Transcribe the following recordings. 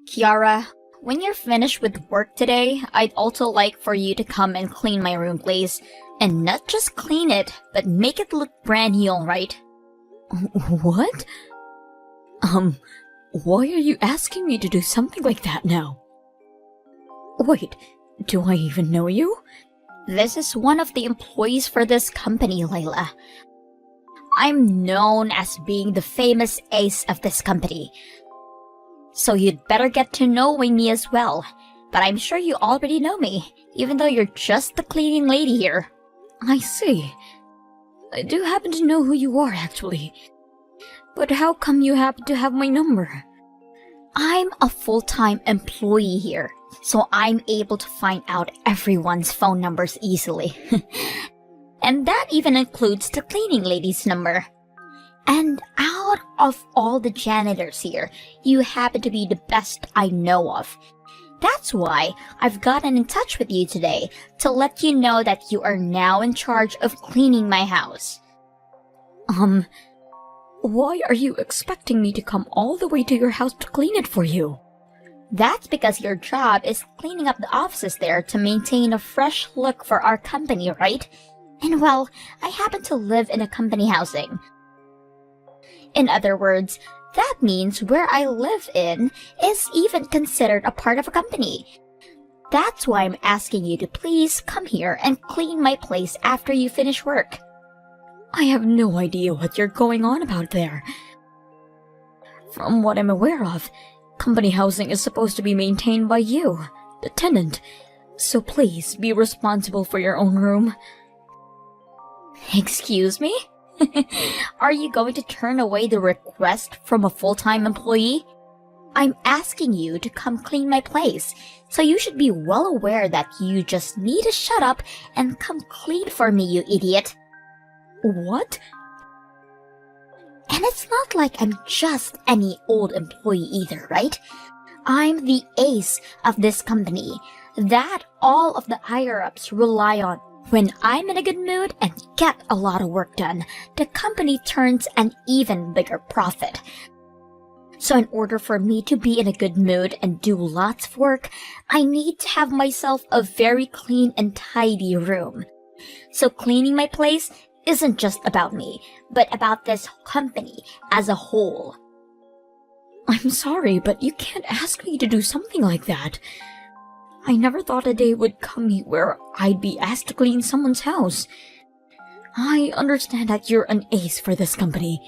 Kiara, when you're finished with work today, I'd also like for you to come and clean my room, please. And not just clean it, but make it look brand new, alright? What? Why are you asking me to do something like that now? Wait, do I even know you? This is one of the employees for this company, Layla. I'm known as being the famous ace of this company. So you'd better get to know me as well. But I'm sure you already know me, even though you're just the cleaning lady here. I see. I do happen to know who you are, actually. But how come you happen to have my number? I'm a full-time employee here, so I'm able to find out everyone's phone numbers easily. And that even includes the cleaning lady's number. And out of all the janitors here, you happen to be the best I know of. That's why I've gotten in touch with you today to let you know that you are now in charge of cleaning my house. Why are you expecting me to come all the way to your house to clean it for you? That's because your job is cleaning up the offices there to maintain a fresh look for our company, right? And well, I happen to live in a company housing. In other words, that means where I live in is even considered a part of a company. That's why I'm asking you to please come here and clean my place after you finish work. I have no idea what you're going on about there. From what I'm aware of, company housing is supposed to be maintained by you, the tenant. So please be responsible for your own room. Excuse me? Are you going to turn away the request from a full-time employee? I'm asking you to come clean my place, so you should be well aware that you just need to shut up and come clean for me, you idiot. What? And it's not like I'm just any old employee either, right? I'm the ace of this company that all of the higher-ups rely on. When I'm in a good mood and get a lot of work done, the company turns an even bigger profit. So in order for me to be in a good mood and do lots of work, I need to have myself a very clean and tidy room. So cleaning my place isn't just about me, but about this company as a whole. I'm sorry, but you can't ask me to do something like that. I never thought a day would come where I'd be asked to clean someone's house. I understand that you're an ace for this company,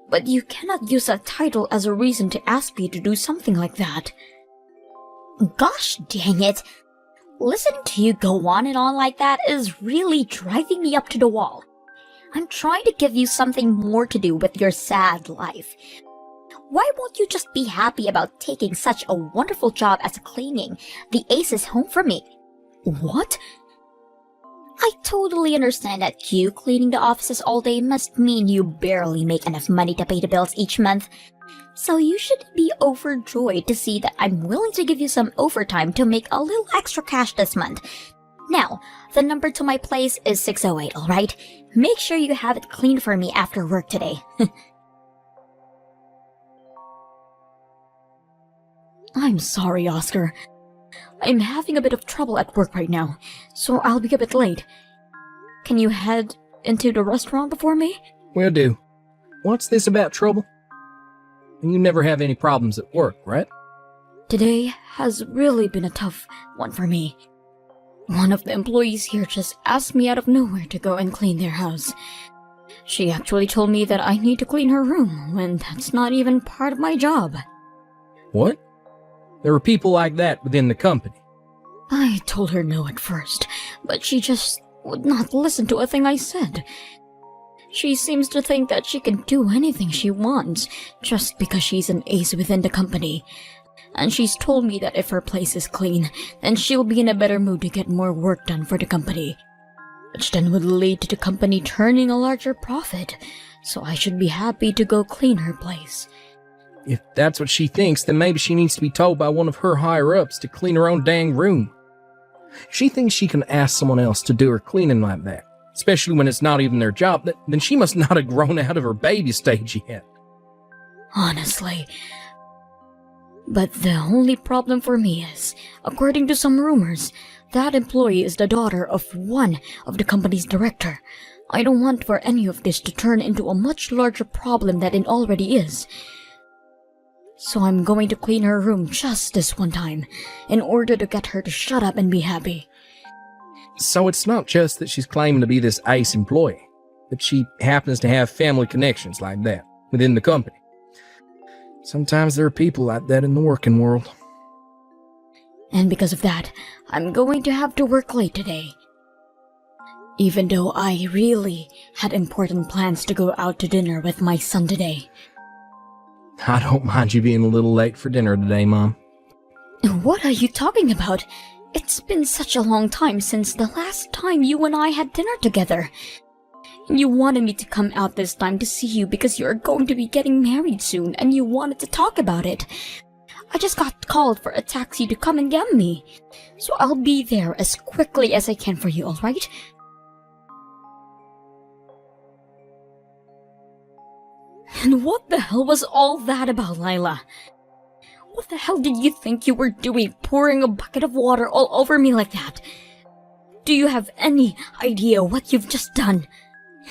but you cannot use that title as a reason to ask me to do something like that. Gosh dang it! Listening to you go on and on like that is really driving me up to the wall. I'm trying to give you something more to do with your sad life. Why won't you just be happy about taking such a wonderful job as cleaning the Ace's home for me? What? I totally understand that you cleaning the offices all day must mean you barely make enough money to pay the bills each month. So you should be overjoyed to see that I'm willing to give you some overtime to make a little extra cash this month. Now, the number to my place is 608, alright? Make sure you have it cleaned for me after work today. I'm sorry, Oscar. I'm having a bit of trouble at work right now, so I'll be a bit late. Can you head into the restaurant before me? Will do. What's this about trouble? You never have any problems at work, right? Today has really been a tough one for me. One of the employees here just asked me out of nowhere to go and clean their house. She actually told me that I need to clean her room, when that's not even part of my job. What? There are people like that within the company. I told her no at first, but she just would not listen to a thing I said. She seems to think that she can do anything she wants, just because she's an ace within the company. And she's told me that if her place is clean, then she'll be in a better mood to get more work done for the company. Which then would lead to the company turning a larger profit, so I should be happy to go clean her place. If that's what she thinks, then maybe she needs to be told by one of her higher-ups to clean her own dang room. She thinks she can ask someone else to do her cleaning like that, especially when it's not even their job, then she must not have grown out of her baby stage yet. Honestly, But the only problem for me is, according to some rumors, that employee is the daughter of one of the company's director. I don't want for any of this to turn into a much larger problem than it already is. So I'm going to clean her room just this one time, in order to get her to shut up and be happy. So it's not just that she's claiming to be this ace employee, but she happens to have family connections like that within the company. Sometimes there are people like that in the working world. And because of that, I'm going to have to work late today. Even though I really had important plans to go out to dinner with my son today. I don't mind you being a little late for dinner today, Mom. What are you talking about? It's been such a long time since the last time you and I had dinner together. You wanted me to come out this time to see you because you are going to be getting married soon and you wanted to talk about it. I just got called for a taxi to come and get me. So I'll be there as quickly as I can for you, alright? And what the hell was all that about, Lila? What the hell did you think you were doing, pouring a bucket of water all over me like that? Do you have any idea what you've just done?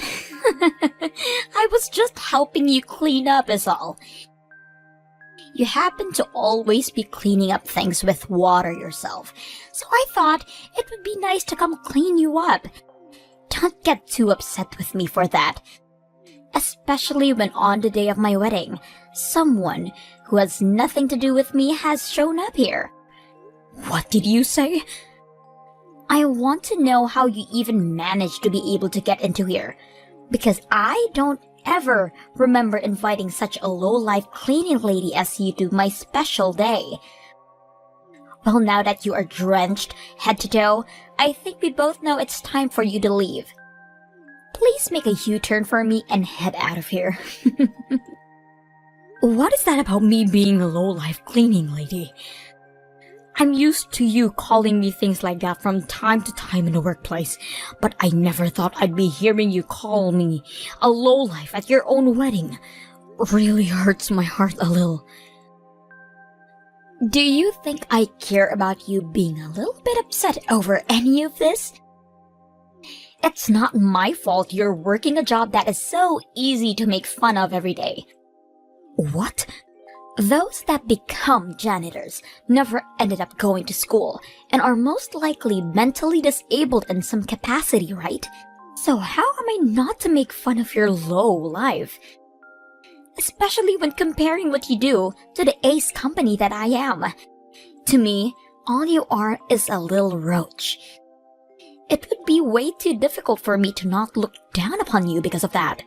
I was just helping you clean up is all. You happen to always be cleaning up things with water yourself, so I thought it would be nice to come clean you up. Don't get too upset with me for that. Especially when on the day of my wedding, someone who has nothing to do with me has shown up here. What did you say? I want to know how you even managed to be able to get into here, because I don't ever remember inviting such a low-life cleaning lady as you to my special day. Well, now that you are drenched head to toe, I think we both know it's time for you to leave. Please make a U-turn for me and head out of here. What is that about me being a low-life cleaning lady? I'm used to you calling me things like that from time to time in the workplace, but I never thought I'd be hearing you call me a lowlife at your own wedding. Really hurts my heart a little. Do you think I care about you being a little bit upset over any of this? It's not my fault you're working a job that is so easy to make fun of every day. What? Those that become janitors never ended up going to school and are most likely mentally disabled in some capacity, right? So how am I not to make fun of your low life? Especially when comparing what you do to the ace company that I am. To me, all you are is a little roach. It would be way too difficult for me to not look down upon you because of that.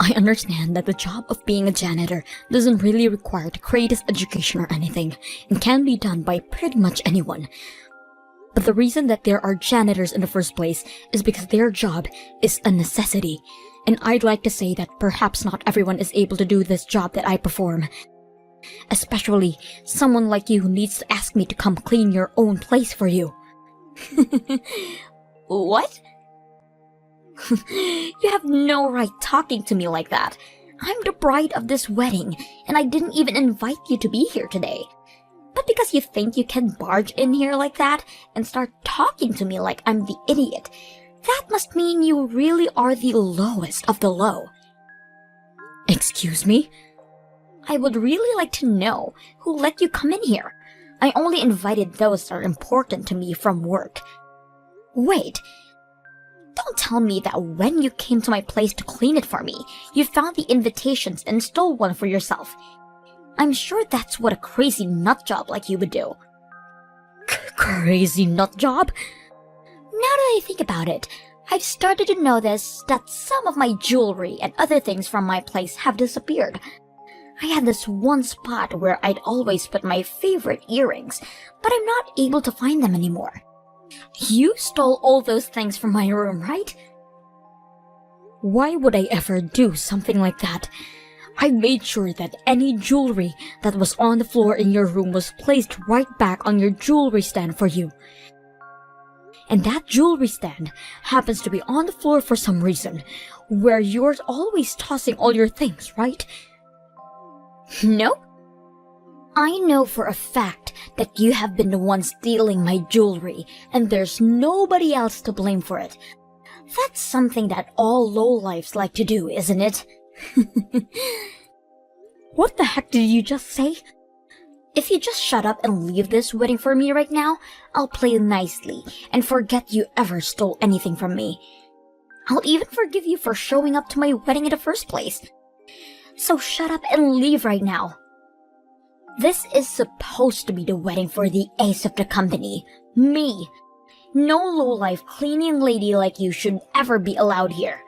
I understand that the job of being a janitor doesn't really require the greatest education or anything, and can be done by pretty much anyone. But the reason that there are janitors in the first place is because their job is a necessity, and I'd like to say that perhaps not everyone is able to do this job that I perform. Especially someone like you who needs to ask me to come clean your own place for you. What? You have no right talking to me like that. I'm the bride of this wedding, and I didn't even invite you to be here today. But because you think you can barge in here like that and start talking to me like I'm the idiot, that must mean you really are the lowest of the low. Excuse me? I would really like to know who let you come in here. I only invited those that are important to me from work. Wait. Don't tell me that when you came to my place to clean it for me, you found the invitations and stole one for yourself. I'm sure that's what a crazy nut job like you would do. Crazy nut job? Now that I think about it, I've started to notice that some of my jewelry and other things from my place have disappeared. I had this one spot where I'd always put my favorite earrings, but I'm not able to find them anymore. You stole all those things from my room, right? Why would I ever do something like that? I made sure that any jewelry that was on the floor in your room was placed right back on your jewelry stand for you. And that jewelry stand happens to be on the floor for some reason, where you're always tossing all your things, right? No? I know for a fact that you have been the one stealing my jewelry, and there's nobody else to blame for it. That's something that all lowlifes like to do, isn't it? What the heck did you just say? If you just shut up and leave this wedding for me right now, I'll play nicely and forget you ever stole anything from me. I'll even forgive you for showing up to my wedding in the first place. So shut up and leave right now. This is supposed to be the wedding for the ace of the company, me. No lowlife cleaning lady like you should ever be allowed here.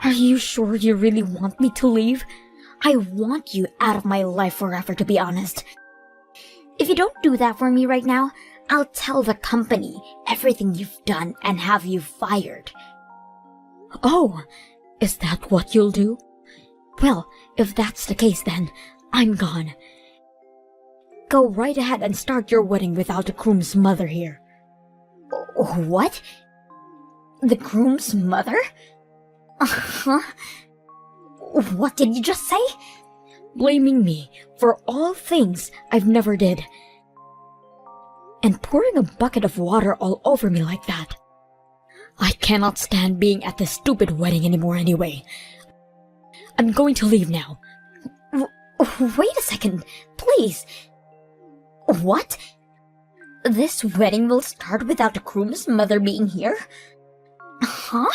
Are you sure you really want me to leave? I want you out of my life forever, to be honest. If you don't do that for me right now, I'll tell the company everything you've done and have you fired. Oh, is that what you'll do? Well, if that's the case then, I'm gone. Go right ahead and start your wedding without the groom's mother here. What? The groom's mother? Uh-huh. What did you just say? Blaming me for all things I've never did. And pouring a bucket of water all over me like that. I cannot stand being at this stupid wedding anymore anyway. I'm going to leave now. Wait a second, please. What? This wedding will start without the groom's mother being here? Huh?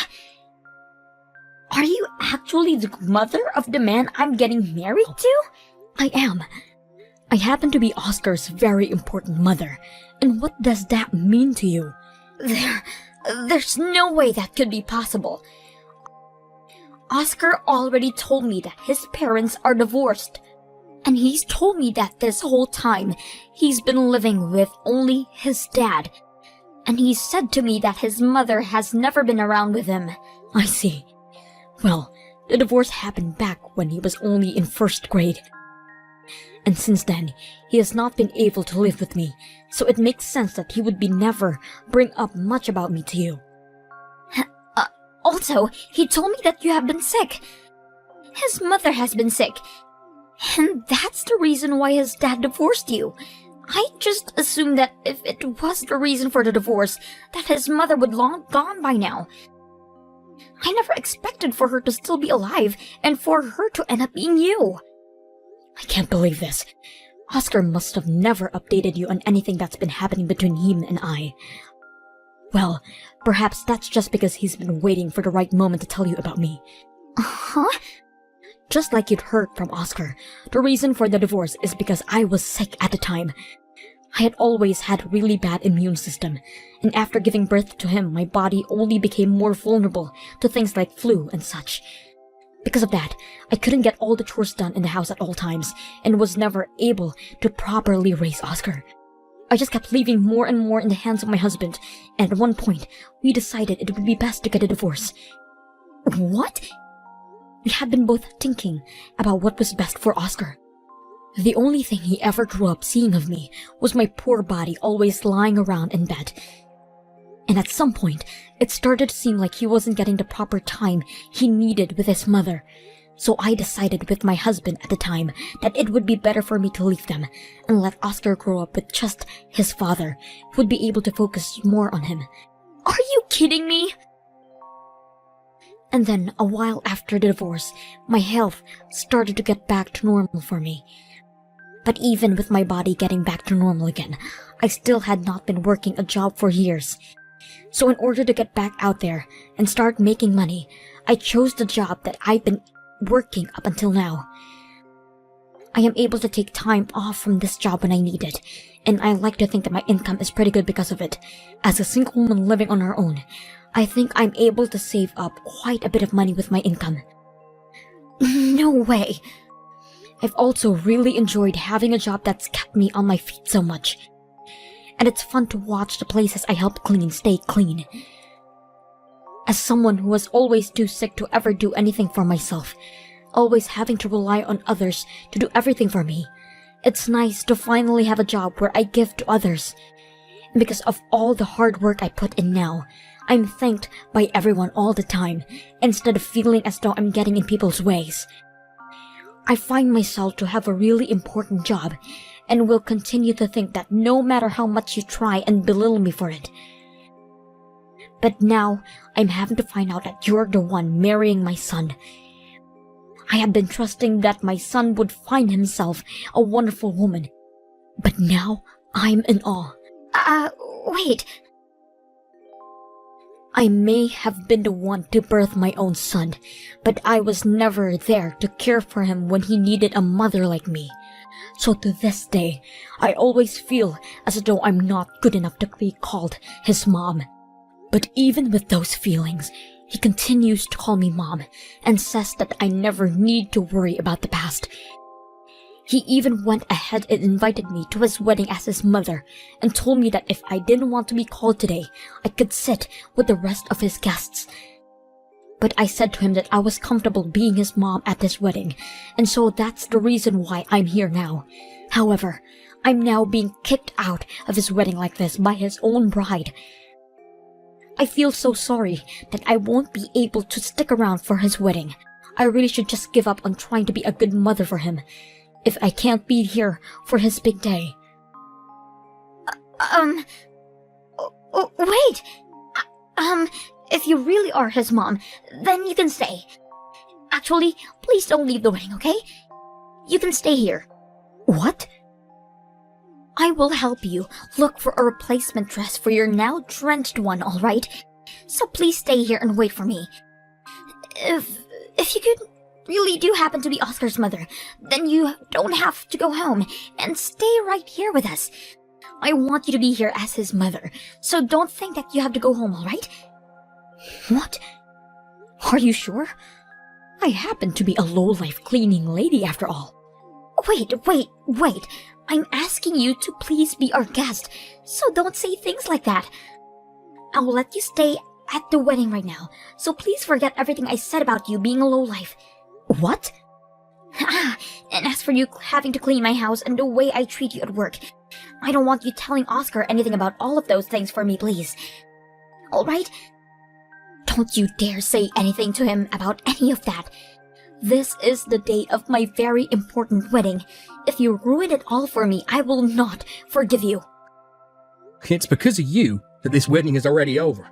Are you actually the mother of the man I'm getting married to? I am. I happen to be Oscar's very important mother. And what does that mean to you? There's no way that could be possible. Oscar already told me that his parents are divorced. And he's told me that this whole time, he's been living with only his dad. And he said to me that his mother has never been around with him. I see. Well, the divorce happened back when he was only in first grade. And since then, he has not been able to live with me, so it makes sense that he would be never bring up much about me to you. Also, he told me that you have been sick. His mother has been sick. And that's the reason why his dad divorced you. I just assumed that if it was the reason for the divorce, that his mother would long gone by now. I never expected for her to still be alive, and for her to end up being you. I can't believe this. Oscar must have never updated you on anything that's been happening between him and I. Well, perhaps that's just because he's been waiting for the right moment to tell you about me. Huh? Just like you'd heard from Oscar, the reason for the divorce is because I was sick at the time. I had always had a really bad immune system, and after giving birth to him, my body only became more vulnerable to things like flu and such. Because of that, I couldn't get all the chores done in the house at all times, and was never able to properly raise Oscar. I just kept leaving more and more in the hands of my husband, and at one point, we decided it would be best to get a divorce. What? We had been both thinking about what was best for Oscar. The only thing he ever grew up seeing of me was my poor body always lying around in bed. And at some point, it started to seem like he wasn't getting the proper time he needed with his mother. So I decided with my husband at the time that it would be better for me to leave them and let Oscar grow up with just his father, who would be able to focus more on him. Are you kidding me? And then, a while after the divorce, my health started to get back to normal for me. But even with my body getting back to normal again, I still had not been working a job for years. So in order to get back out there and start making money, I chose the job that I've been working up until now. I am able to take time off from this job when I need it, and I like to think that my income is pretty good because of it. As a single woman living on her own, I think I'm able to save up quite a bit of money with my income. No way. I've also really enjoyed having a job that's kept me on my feet so much. And it's fun to watch the places I help clean stay clean. As someone who was always too sick to ever do anything for myself, always having to rely on others to do everything for me, it's nice to finally have a job where I give to others. And because of all the hard work I put in now, I'm thanked by everyone all the time, instead of feeling as though I'm getting in people's ways. I find myself to have a really important job, and will continue to think that no matter how much you try and belittle me for it. But now, I'm having to find out that you're the one marrying my son. I have been trusting that my son would find himself a wonderful woman. But now, I'm in awe. Wait. I may have been the one to birth my own son, but I was never there to care for him when he needed a mother like me. So to this day, I always feel as though I'm not good enough to be called his mom. But even with those feelings, he continues to call me mom and says that I never need to worry about the past. He even went ahead and invited me to his wedding as his mother and told me that if I didn't want to be called today, I could sit with the rest of his guests. But I said to him that I was comfortable being his mom at this wedding, and so that's the reason why I'm here now. However, I'm now being kicked out of his wedding like this by his own bride. I feel so sorry that I won't be able to stick around for his wedding. I really should just give up on trying to be a good mother for him, if I can't be here for his big day. Wait. If you really are his mom, then you can stay. Actually, please don't leave the wedding, okay? You can stay here. What? I will help you look for a replacement dress for your now drenched one, alright? So please stay here and wait for me. If you could really do happen to be Oscar's mother, then you don't have to go home and stay right here with us. I want you to be here as his mother, so don't think that you have to go home, alright? What? Are you sure? I happen to be a low-life cleaning lady after all. Wait. I'm asking you to please be our guest, so don't say things like that. I'll let you stay at the wedding right now, so please forget everything I said about you being a lowlife. What? And as for you having to clean my house and the way I treat you at work, I don't want you telling Oscar anything about all of those things for me, please. Alright? Don't you dare say anything to him about any of that. This is the day of my very important wedding. If you ruin it all for me, I will not forgive you. It's because of you that this wedding is already over.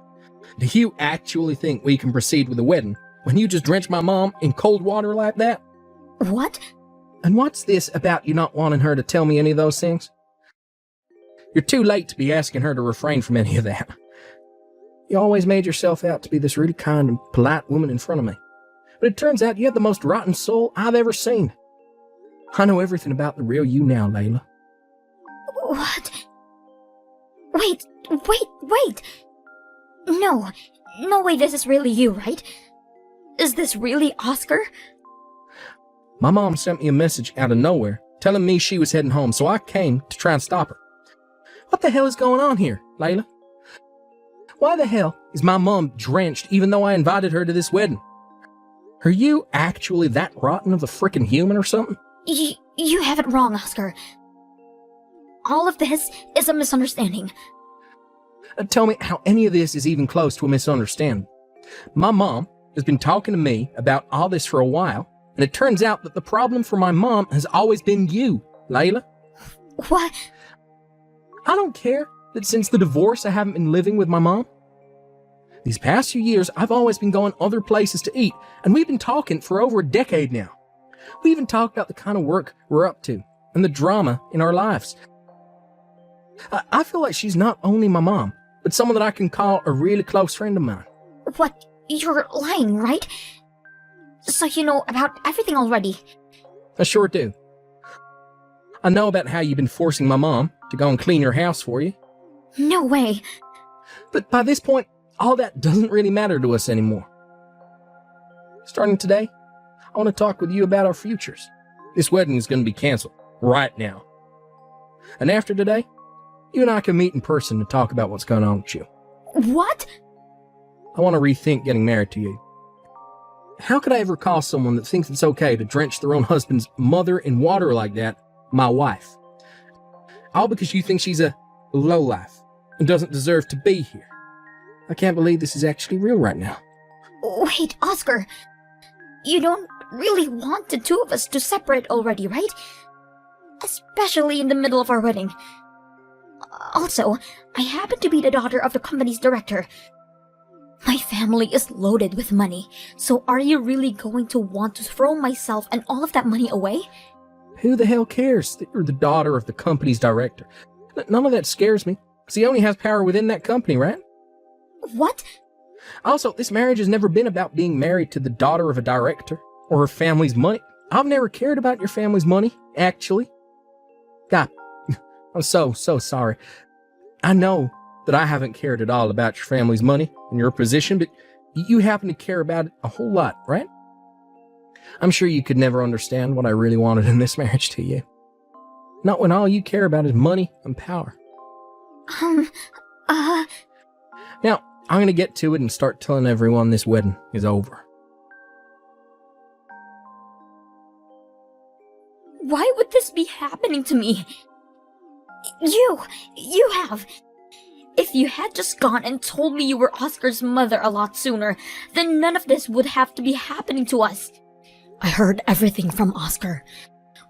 Do you actually think we can proceed with the wedding when you just drenched my mom in cold water like that? What? And what's this about you not wanting her to tell me any of those things? You're too late to be asking her to refrain from any of that. You always made yourself out to be this really kind and polite woman in front of me. But it turns out you have the most rotten soul I've ever seen. I know everything about the real you now, Layla. What? Wait. No way this is really you, right? Is this really Oscar? My mom sent me a message out of nowhere telling me she was heading home, so I came to try and stop her. What the hell is going on here, Layla? Why the hell is my mom drenched even though I invited her to this wedding? Are you actually that rotten of a frickin' human or something? You have it wrong, Oscar. All of this is a misunderstanding. Tell me how any of this is even close to a misunderstanding. My mom has been talking to me about all this for a while, and it turns out that the problem for my mom has always been you, Layla. What? I don't care that since the divorce I haven't been living with my mom. These past few years, I've always been going other places to eat, and we've been talking for over a decade now. We even talked about the kind of work we're up to and the drama in our lives. I feel like she's not only my mom, but someone that I can call a really close friend of mine. What? You're lying, right? So you know about everything already. I sure do. I know about how you've been forcing my mom to go and clean your house for you. No way. But by this point, all that doesn't really matter to us anymore. Starting today, I want to talk with you about our futures. This wedding is going to be canceled right now. And after today, you and I can meet in person to talk about what's going on with you. What? I want to rethink getting married to you. How could I ever call someone that thinks it's okay to drench their own husband's mother in water like that my wife? All because you think she's a lowlife and doesn't deserve to be here. I can't believe this is actually real right now. Wait, Oscar. You don't really want the two of us to separate already, right? especially in the middle of our wedding. Also, I happen to be the daughter of the company's director. My family is loaded with money, so are you really going to want to throw myself and all of that money away? Who the hell cares that you're the daughter of the company's director? None of that scares me, because he only has power within that company, right? What? Also, this marriage has never been about being married to the daughter of a director, or her family's money. I've never cared about your family's money, actually. God, I'm so sorry. I know that I haven't cared at all about your family's money and your position, but you happen to care about it a whole lot, right? I'm sure you could never understand what I really wanted in this marriage to you. Not when all you care about is money and power. Now, I'm gonna get to it and start telling everyone this wedding is over. Why would this be happening to me? You have. If you had just gone and told me you were Oscar's mother a lot sooner, then none of this would have to be happening to us. I heard everything from Oscar.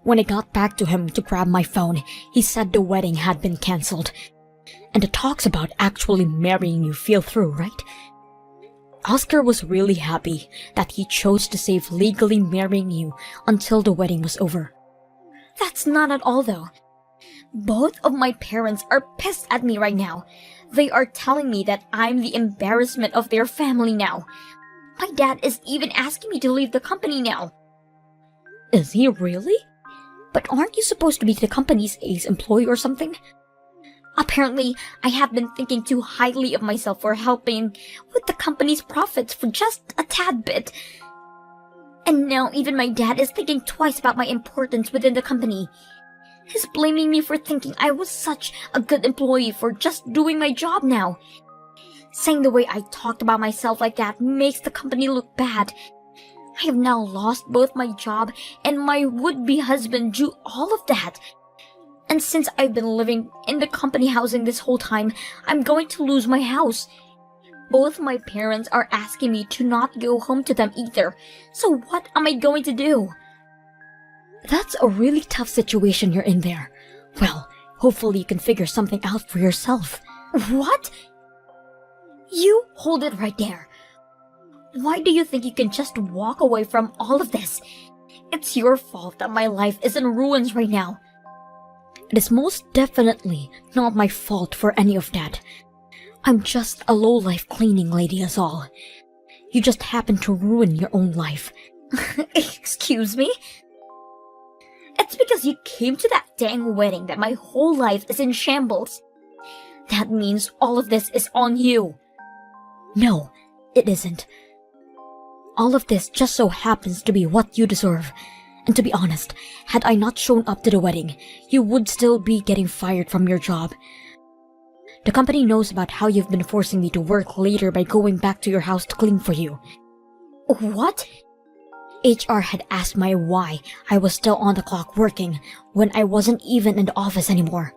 When I got back to him to grab my phone, he said the wedding had been cancelled. And the talks about actually marrying you fell through, right? Oscar was really happy that he chose to save legally marrying you until the wedding was over. That's not at all, though. Both of my parents are pissed at me right now. They are telling me that I'm the embarrassment of their family now. My dad is even asking me to leave the company now. Is he really? But aren't you supposed to be the company's ace employee or something? Apparently, I have been thinking too highly of myself for helping with the company's profits for just a tad bit. And now even my dad is thinking twice about my importance within the company. He's blaming me for thinking I was such a good employee for just doing my job now. Saying the way I talked about myself like that makes the company look bad. I have now lost both my job and my would-be husband due all of that. And since I've been living in the company housing this whole time, I'm going to lose my house. Both my parents are asking me to not go home to them either. So what am I going to do? That's a really tough situation you're in there. Well, hopefully you can figure something out for yourself. What? You hold it right there. Why do you think you can just walk away from all of this? It's your fault that my life is in ruins right now. It is most definitely not my fault for any of that. I'm just a low-life cleaning lady is all. You just happen to ruin your own life. Excuse me? It's because you came to that dang wedding that my whole life is in shambles. That means all of this is on you. No, it isn't. All of this just so happens to be what you deserve. And to be honest, had I not shown up to the wedding, you would still be getting fired from your job. The company knows about how you've been forcing me to work later by going back to your house to clean for you. What? HR had asked my why I was still on the clock working when I wasn't even in the office anymore.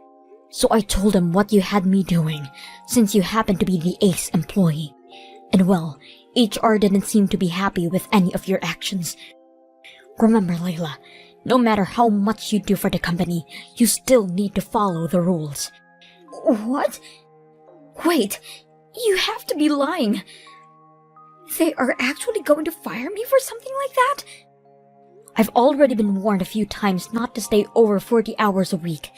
So I told them what you had me doing, since you happened to be the ace employee. And well, HR didn't seem to be happy with any of your actions. Remember, Layla, no matter how much you do for the company, you still need to follow the rules. What? Wait, you have to be lying. They are actually going to fire me for something like that? I've already been warned a few times not to stay over 40 hours a week,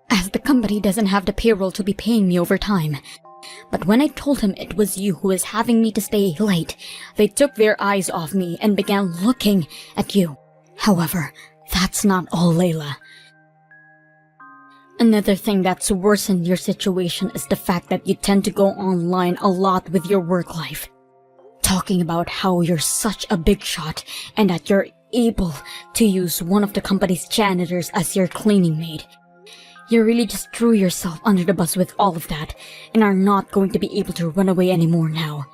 as the company doesn't have the payroll to be paying me overtime. But when I told him it was you who was having me to stay late, they took their eyes off me and began looking at you. However, that's not all, Layla. Another thing that's worsened your situation is the fact that you tend to go online a lot with your work life, talking about how you're such a big shot and that you're able to use one of the company's janitors as your cleaning maid. You really just threw yourself under the bus with all of that and are not going to be able to run away anymore now.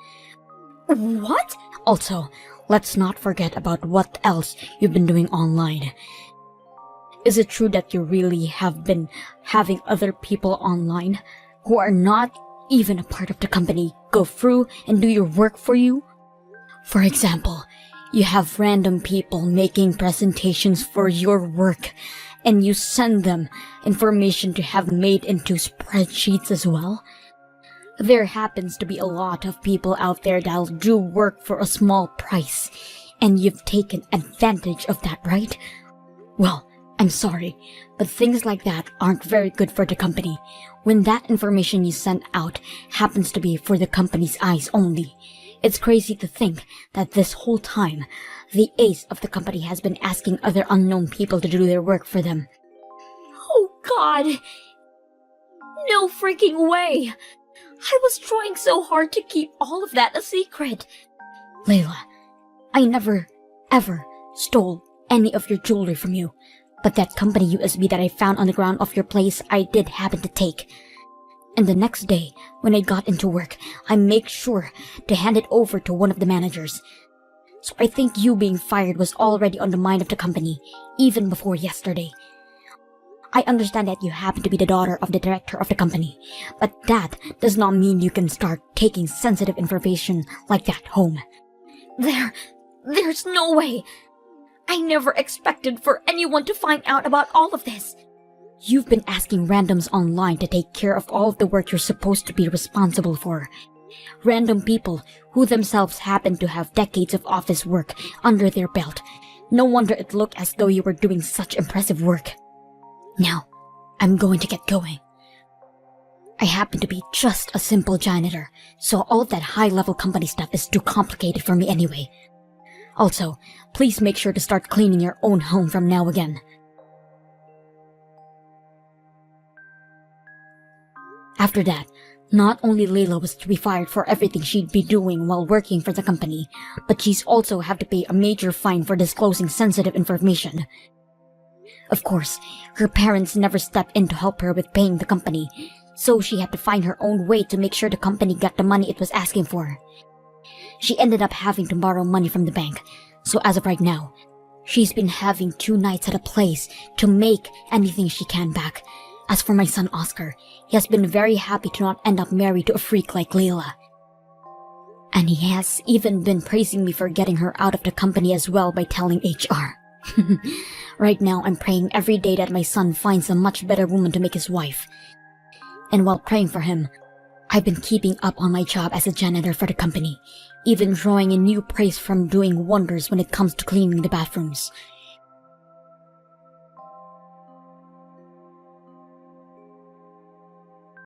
What? Also, let's not forget about what else you've been doing online. Is it true that you really have been having other people online who are not even a part of the company go through and do your work for you? For example, you have random people making presentations for your work and you send them information to have made into spreadsheets as well? There happens to be a lot of people out there that'll do work for a small price, and you've taken advantage of that, right? Well, I'm sorry, but things like that aren't very good for the company when that information you send out happens to be for the company's eyes only. It's crazy to think that this whole time, the ace of the company has been asking other unknown people to do their work for them. Oh God! No freaking way! I was trying so hard to keep all of that a secret. Layla, I never, ever stole any of your jewelry from you, but that company USB that I found on the ground of your place I did happen to take. And the next day, when I got into work, I made sure to hand it over to one of the managers. So I think you being fired was already on the mind of the company, even before yesterday. I understand that you happen to be the daughter of the director of the company, but that does not mean you can start taking sensitive information like that home. There's no way. I never expected for anyone to find out about all of this. You've been asking randoms online to take care of all of the work you're supposed to be responsible for. Random people who themselves happen to have decades of office work under their belt. No wonder it looked as though you were doing such impressive work. Now, I'm going to get going. I happen to be just a simple janitor, so all of that high-level company stuff is too complicated for me anyway. Also, please make sure to start cleaning your own home from now again. After that, not only Layla was to be fired for everything she'd be doing while working for the company, but she's also have to pay a major fine for disclosing sensitive information. Of course, her parents never stepped in to help her with paying the company, so she had to find her own way to make sure the company got the money it was asking for. She ended up having to borrow money from the bank, so as of right now, she's been having 2 nights at a place to make anything she can back. As for my son Oscar, he has been very happy to not end up married to a freak like Layla. And he has even been praising me for getting her out of the company as well by telling HR. Right now, I'm praying every day that my son finds a much better woman to make his wife. And while praying for him, I've been keeping up on my job as a janitor for the company, even drawing in new praise from doing wonders when it comes to cleaning the bathrooms.